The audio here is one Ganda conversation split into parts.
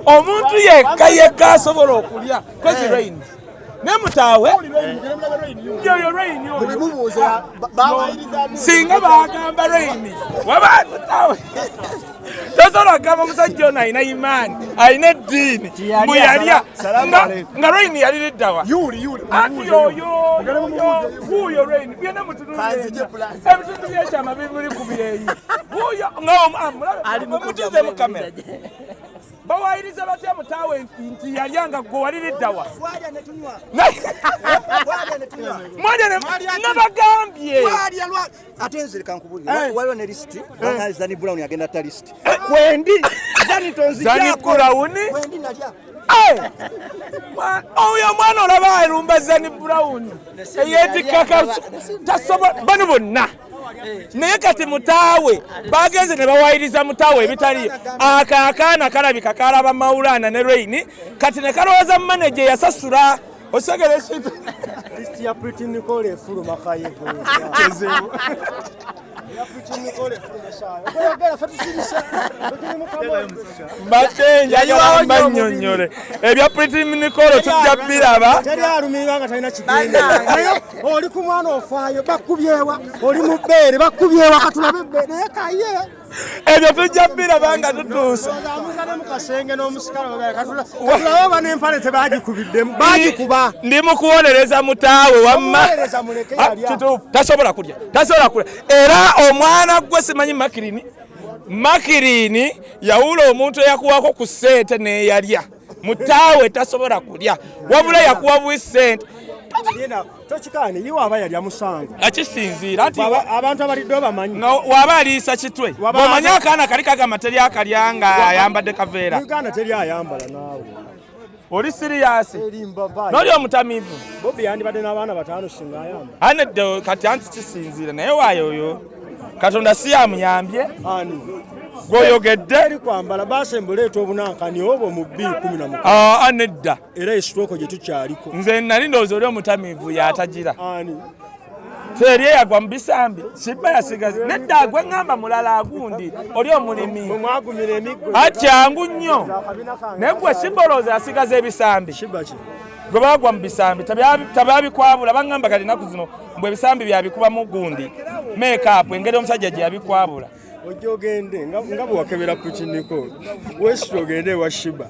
omuntu yekka asobola okulya kozi Reign ne Mutawe yo Reign singa bagamba Reign waba Mutawe tosobola kugamba musajja ono alina imaani alina eddiini bwe yalya nga Reign yali liddawa ati wuuyo Reign byonna ebitundu byekyama bibuli ku byeyi wuuyo ngamutuze mu kamera bawayiriza batya Mutawe nti yalyanga gwe waliriddawa nabagambye ate nze kankubulira waliwo ne lisiti Zani Brown yagenda ta lisiti kwendi Zani Brown oyo mwana olaba alumba Zani Brown eyetikaka tasobola bano bonna naye kati Mutawe bagenze ne bawayiriza Mutawe ebitali akaakaana kalabika kalaba Maulana ne Reign kati ne kalowooza manager yasasula osegere ekintu listi ya Pretty Nicole efuluma Kaye Batenja banyonyole ebya Pretty Nicole tujja biraba teri aluminga nga talina kigenda oli ku mwana ofaayo bakubyewa oli mu bbeere bakubyewa katulabe bbeere Kaye ebyo tujja biraba nga tutuusa amuzane mu kasenge n'omusikalo katulabe bano empale tebagikubiddemu bagikuba ndi mu kuwolereza Mutawe wamma tasobola kulya era omwana gwe simanyi Makirini yawula omuntu eyakuwako ku ssente n'eyalya Mutawe tasobola kulya wabula yakuwa bwisente tokikaane yiwe aba yalya musango akisinziira nti abantu abalidde bamanyi waba aliisa kitwe bw'omanyi akaana kali kagamba teri akalya nga ayambadde kaveera Uganda teri ayambala naawe oli siriyasi n'oli omutamivu Bobi yandibadde n'abaana bataano singa ayamba anedde kati anti kisinziira naye waayoyo Katonda si yamuyambye ani gwoyogedde eri kwambala basembuleeta obunankani obwo mu 2013 anedda era esitooko gye tukyaliko nze nali ndowooza oli omutamivu yatagira ani teri eyagwa mu bisambi Shiba yasigaze nedda gwe ngamba mulala agundi oli omulimi mwagumira emiggo atyangu nnyo naye gwe Shiba olowooza yasigaze ebisambi Shibaki gwe bagwa mu bisambi tabyabikwabula bangamba kati ennaku zino mbwe ebisambi byabikubamu gundi make-up engeri omusajja gye yabikwabula ojja ogende nga bwe wakebera Pretty Nicole wesita ogende ewa Shiba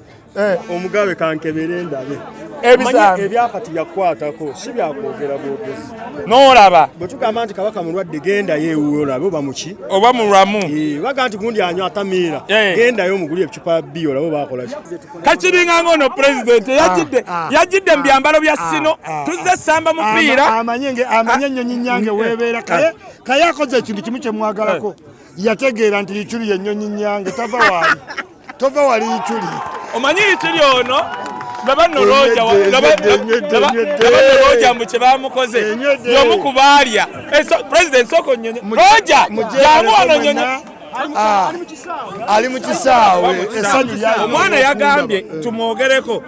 omugabe kankebere ndabe ebisambi ebyakati byakukwatako si byakwogera bwogezi n'olaba bwe tugamba nti kabaka mulwadde gendayo ewuwe olabe oba muki oba mulwamu baga nti gundi anywa atamiira gendayo omuguli ebicupa bbi olabe bakola ki kakiringa ng'ono pulezidenti yajjidde mu byambalo bya sino tuzze samba mupiira amanye ennyonyi nyange weebeera Kaye akoze ekintu kimu kye mwagalako yategeera nti Ichuli y'ennyonyi nyange tova wali Ichuli omanyi Ichuli ono laba nno Roja mu kye bamukoze y'omu ku baalya pulezidenti soko nnyonyi Roja jangu wano nnyonyi ali mu kisaawe omwana yagambye tumwogereko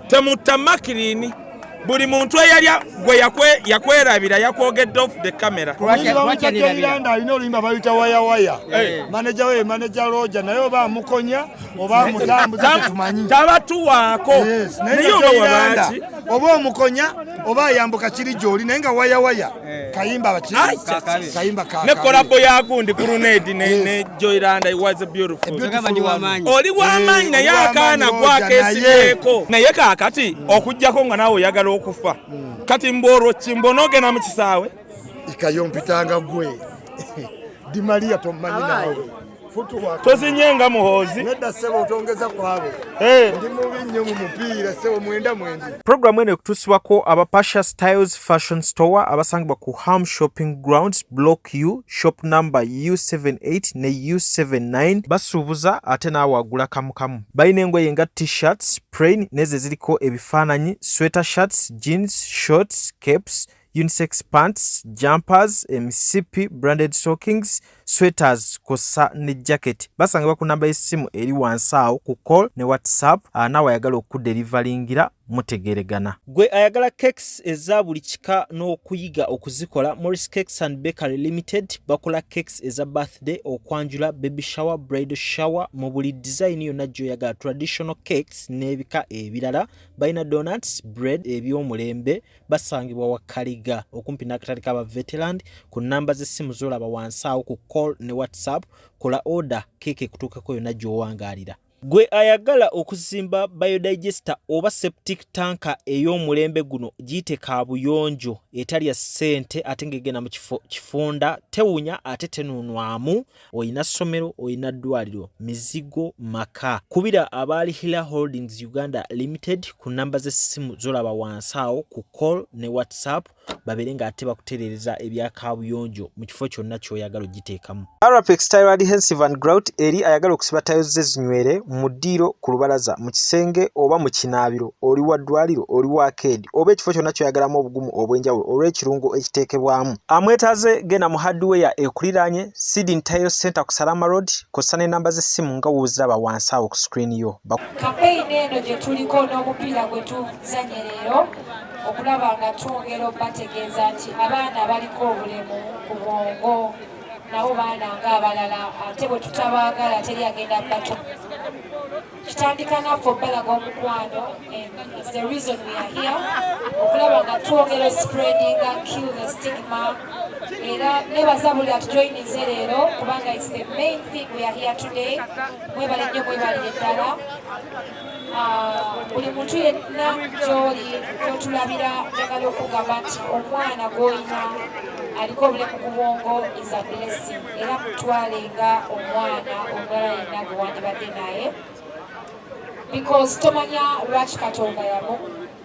temutta Makirini buli muntu eyalya gwe yakwerabira yakwogedde off the camera Iranda alina oluyimba bayita waya manager Roja naye oba amukonya oba amutambuza tetumanyi tabatuwaako naye oba wabaki oba omukonya oba ayambuka kiri gy'oli naye nga waya kayimba ne kolabo yagundi ku Lunedi ne Joyranda was beautiful oli w'amaanyi naye akaana gwakeesibyeko naye kaakati okujjako nga naawe oyagala okufa kati mboro kimbonogena mu kisaawe ikayompitanga gwe Di Maria tomanyi nawe tozinyenga muhozi nedda sebo otongeza kwabo ndi mubi nnyo mu mupira sebo mwenda. Programu eno ekutusibwako aba Pasha Styles Fashion Store abasangibwa ku Ham Shopping Grounds Block U shop number U78 ne U79 basuubuza ate naawe agula kamu. Balina engoye nga t-shirts, plain neze ziriko ebifaananyi, sweater shirts, jeans, shorts, capes, unisex pants, jumpers, MCP, branded stockings, sweaters kosa ne jacket basangibwa ku namba y'essimu eri wansi awo ku call ne WhatsApp naawe ayagala okuderivalingira mutegeregana. Gwe ayagala cakes eza buli kika n'okuyiga okuzikola, Morris Cakes and Bakery Limited bakola cakes eza birthday, okwanjula, baby shower, bridal shower mu buli design yonna gy'oyagala, traditional cakes n'ebika ebirala. Balina donuts, bread, eby'omulembe. Basangibwa Wakaliga okumpi n'akatale k'aba veteran ku namba z'essimu z'olaba wansi awo ku call ne WhatsApp. Kola order cake kutuukako yonna gy'owangaalira. Gwe ayagala okuzimba biodigester oba septic tanka ey'omulembe guno giyite kaabuyonjo etali ya ssente ate ng'egenda mu kifunda, tewunya ate tenunwamu, oyina ssomero, oyina ddwaliro, mizigo, maka. Kubira abaali Hila Holdings Uganda Limited ku namba z'essimu z'olaba wansi awo ku call ne WhatsApp babere ng'ate bakutereereza ebya kaabuyonjo mu kifo kyonna ky'oyagala ogiteekamu. Arapex Tile Adhesive and Grout eri ayagala okusiba tayozi z'ezinywere mu ddiiro, ku lubalaza, mu kisenge oba mu kinaabiro, oli wa ddwaliro, oli wa akeedi oba ekifo kyonna ky'oyagalamu obugumu obw'enjawulo olw'ekirungo ekiteekebwamu. Amwetaaze genda mu hardware ekuliraanye Seeding Tile Center ku Salama Road, kosa n'ennamba z'essimu nga wooziraba wansi awo ku screen yo. Kampeyini eno gye tuliko n'omupiira gwe tuzanye leero okulaba nga twongera okubategeeza nti abaana abaliko obulemu ku bwongo nabo baana ng'abalala ate bwe tutabaagala teri agenda bato. Kitandika naffe obbalaga omukwano, and it's the reason we are here okulaba nga twongera spreading and kill the stigma. Era nebaza buli atujoyininze leero kubanga it's the main thing we are here today. Mwebale nnyo, mwebalire ddala. Buli muntu yenna gy'oli gy'otulabira njagala okugamba nti omwana gw'olina aliko obulemu ku bwongo is a blessing. Era mutwale nga omwana omulala yenna gwe wandibadde naye, because tomanya lwaki Katonda yamu.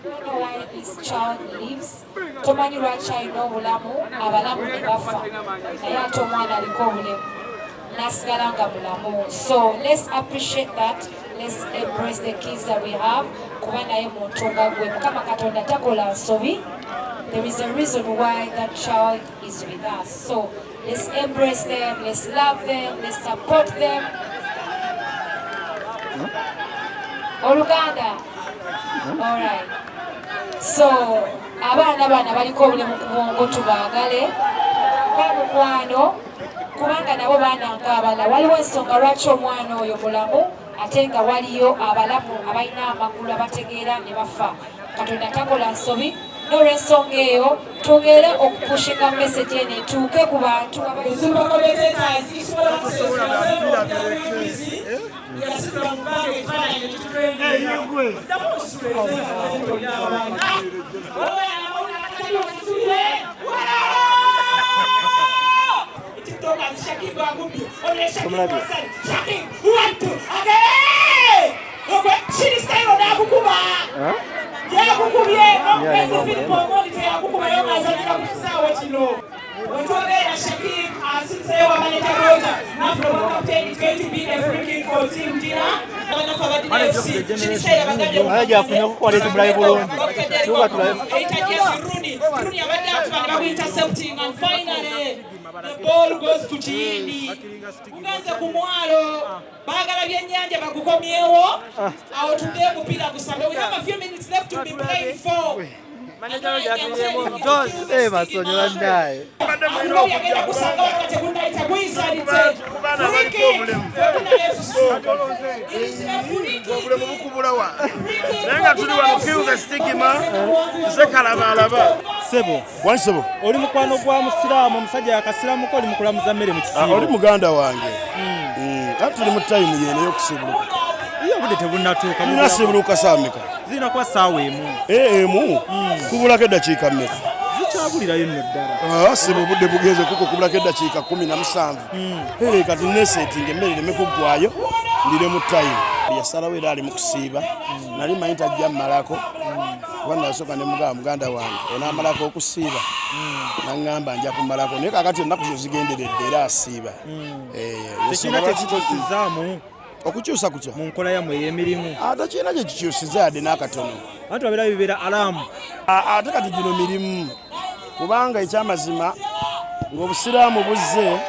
Don't know why this child lives. Tomanyi lwaki alina obulamu, abalamu ne bafa naye ate omwana aliko obulemu n'asigala nga mulamu. So let's appreciate that. Let's embrace the kids that we have. Kuba naye muntu nga gwe Mukama Katonda takola nsobi. There is a reason why that child is with us. So let's embrace them, let's love them, let's support them. Oluganda. All right. So abaana baliko obulemu ku bwongo tubaagale kwa mukwano kubanga nabo baana ng'abala. Waliwo ensonga lwaki omwana oyo mulamu ate nga waliyo abalamu abalina amagulu abategeera ne bafa. Katonda takola nsobi. N'olw'ensonga eyo twongere okupushinga message eno etuuke ku bantu the ball goes to Chindi. Uganza kumwalo. Bagala byennyanja bagukomyewo. Awo tudde mupira gusamba. We have a few minutes left to be playing for. Manager yatuyemo Jones basonyola ndaye. Yagenda kusanga wakati kundaita kuisalite. Obulemu bukubulawa. Nenga tuli wano kiuga stigma zekalabalaba. Sebo, wansebo. Oli mukwano gwa musiramu omusajja akasiramu ko oli mukulamuza mmere mu kisibo. Oli muganda wange. Tuli mu time yene yokusibuluka. Iyo bude tebunnatuuka. Nasibuluka samika. Zina kwa saawa emu. Emu. Kubulako eddakiika mmeka. Zikyabulirayo nno ddala. Sebo budde bugeze kuko kubulako eddakiika 17. Kati nesetting emmere ireme kuggwayo ndire mu time. Yasalawo era ali mu kusiiba. Nali manyi tajja mmalako. Wanda nasooka ne muganda wange onaamalako okusiiba. Nangamba nja kumalako naye kakati ennaku zo zigenderedde era asiiba. Tekina kyekitosizaamu okukyusa kutya mu nkola yammwe ey'emirimu. Ate kiina kye kikyusiza yadde n'akatono. Abantu babeera bibeera alamu. Ate kati gino mirimu kubanga ekyamazima ng'obusiraamu buzze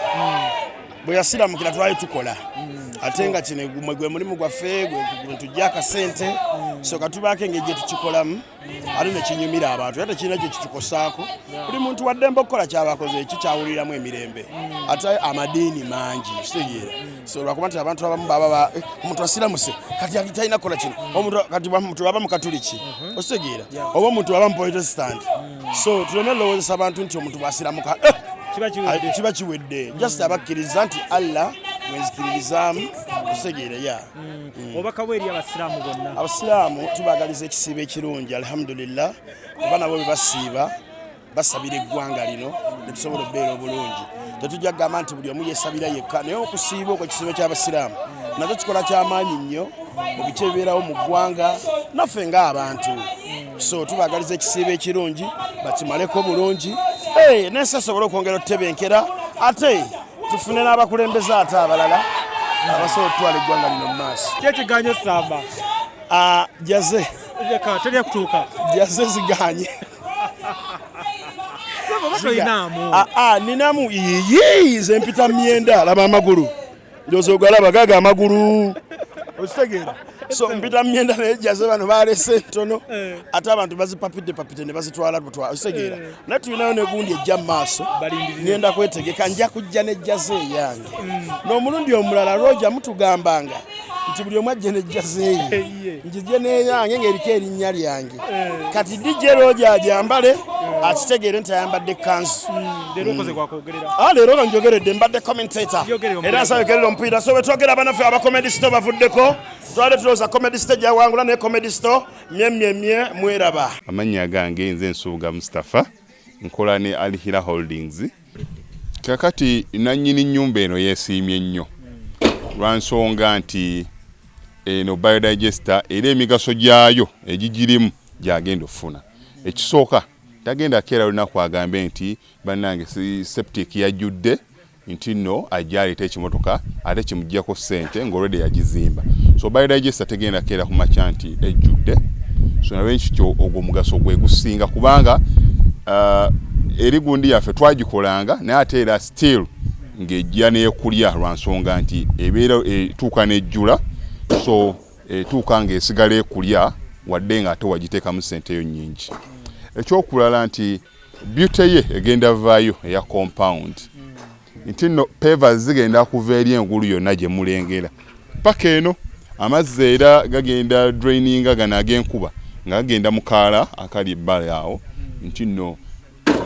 bwe yasiramukira twali tukola ate nga kino gwe mulimu gwaffe gwe tujja akasente so katubaako engeri gye tukikolamu ate ne kinyumira abantu ate kirina gye kitukosaako buli muntu waddembe okukola kyabakoze eki kyawuliramu emirembe ate amadiini mangi kitegeera so lwakuba nti abantu abamu baba omuntu asiramuse kati talina kukola kino kati omuntu aba mukatuliki okitegeera oba omuntu aba muprotestant so tuleme lowoozesa abantu nti omuntu bwasiramuka kiba kiwedde just abakkiriza nti Allah mwenzikiririzaamu kusegeera ya obaka bweri abasiraamu bonna abasiraamu tubagaliza ekisiibo ekirungi alhamdulillah kuba nabo bwe basiiba basabira eggwanga lino ne tusobola obbeera obulungi tetujja kugamba nti buli omu yeesabira yekka naye okusiiba okwo ekisiibo ky'abasiraamu nakyo kikola ky'amaanyi nnyo mu biki ebibeerawo mu ggwanga naffe ng'abantu so tubagaliza ekisiibo ekirungi bakimaleko bulungi nensi esobole okwongera otutebenkera ate tufune n'abakulembeze ate abalala abasobola okutwala eggwanga lino mu maaso kyekiganyo samba jaze terya kutuuka jaze ziganye ninamu ze mpita myenda laba amagulu ndowooza ogalaba gaga amagulu okitegeera so mpita myenda naye jaze bano balese ntono ate abantu bazipapidde ne bazitwala okitegeera naye tulinayo negundi ejja mu maaso ngenda kwetegeka nja kujja nejjaze eyange n'omulundi omulala lwoja mutugambanga nti buli omu ajje nejjaze ye njije neyange ng'eriko erinnya lyange kati DJ Roja ajambale akitegeere nti ayambadde kanzu leero nga njogeredde mbadde commentator era nsayogerera omupiira so bwe twogera banaffe abakomedisito bavuddeko twale tulowooza komedisito gyawangula naye komedisito myemyemye mweraba amannya gange nze Nsuuga Mustafa nkola ne Alihira Holdings kakati nannyini nnyumba eno yeesiimye nnyo lwansonga nti eno biodigester era emigaso gyayo egigirimu gyagenda ofuna ekisooka tagenda keera lunaku agambe nti bannange septic yajjudde nti nno ajja aleeta ekimotoka ate kimuggyako ssente ng'olwedde yagizimba so biodigester tegenda keera ku makya nti ejjudde so nawe nkityo ogwo omugaso gwe gusinga kubanga eri gundi yaffe twagikolanga naye ate era still ng'ejja n'ekulya lwansonga nti ebeera etuuka n'ejjula so etuuka ng'esigala ekulya wadde nga ate wagiteekamu ssente yo nnyingi ekyokulala nti beauty ye egenda vaayo eya compound nti nno pavers zigenda kuva eri engulu yonna gye mulengera paka eno amazzi era gagenda draininga gano ag'enkuba nga gagenda mu kaala akali ebbala awo nti nno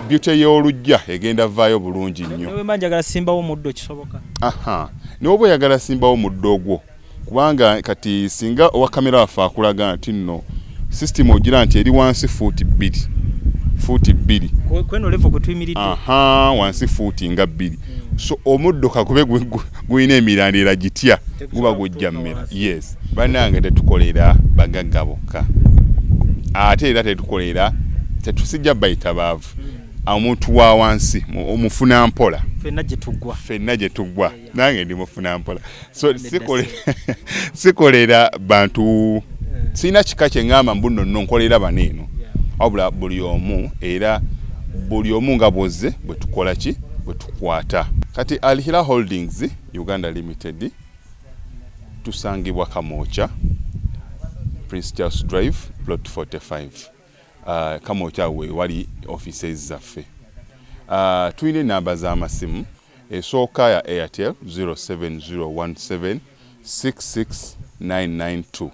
beauty y'olujja egenda vaayo bulungi nnyo newe njagala simbawo muddo kisoboka n'oba oyagala simbawo muddo ogwo kubanga kati singa owa kamera waffe akulaga nti nno system ogira nti eri wansi fuuti bbiri kweno level kutuyimiridde wansi fuuti nga bbiri so omuddo kakube gulina emirandira gitya guba gujja mmera yes bannange tetukolera bagagga bokka ate era tetusijja bayita baavu omuntu wa wansi omufuna mpola fenna gye tuggwa nange ndi mufuna mpola so sikolera bantu sina kika kye ngamba mbuno nno nkolera baneeno wabula buli omu nga bwozze bwe tukola ki bwe tukwata kati Alihira Holdings Uganda Limited tusangibwa Kamoocha Prince Charles Drive plot 45 Kamoocha we wali offices zaffe tuyina namba z'amasimu esooka ya Airtel 07017 66992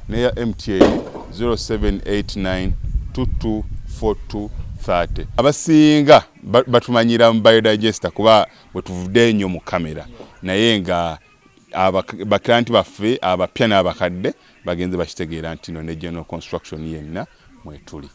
neya MTN 0789224230 abasinga batumanyira mu biodigester kuba bwe tuvudde nnyo mu kamera naye nga baklanti baffe abapya n'abakadde bagenze bakitegeera nti no ne general construction yenna mwetuli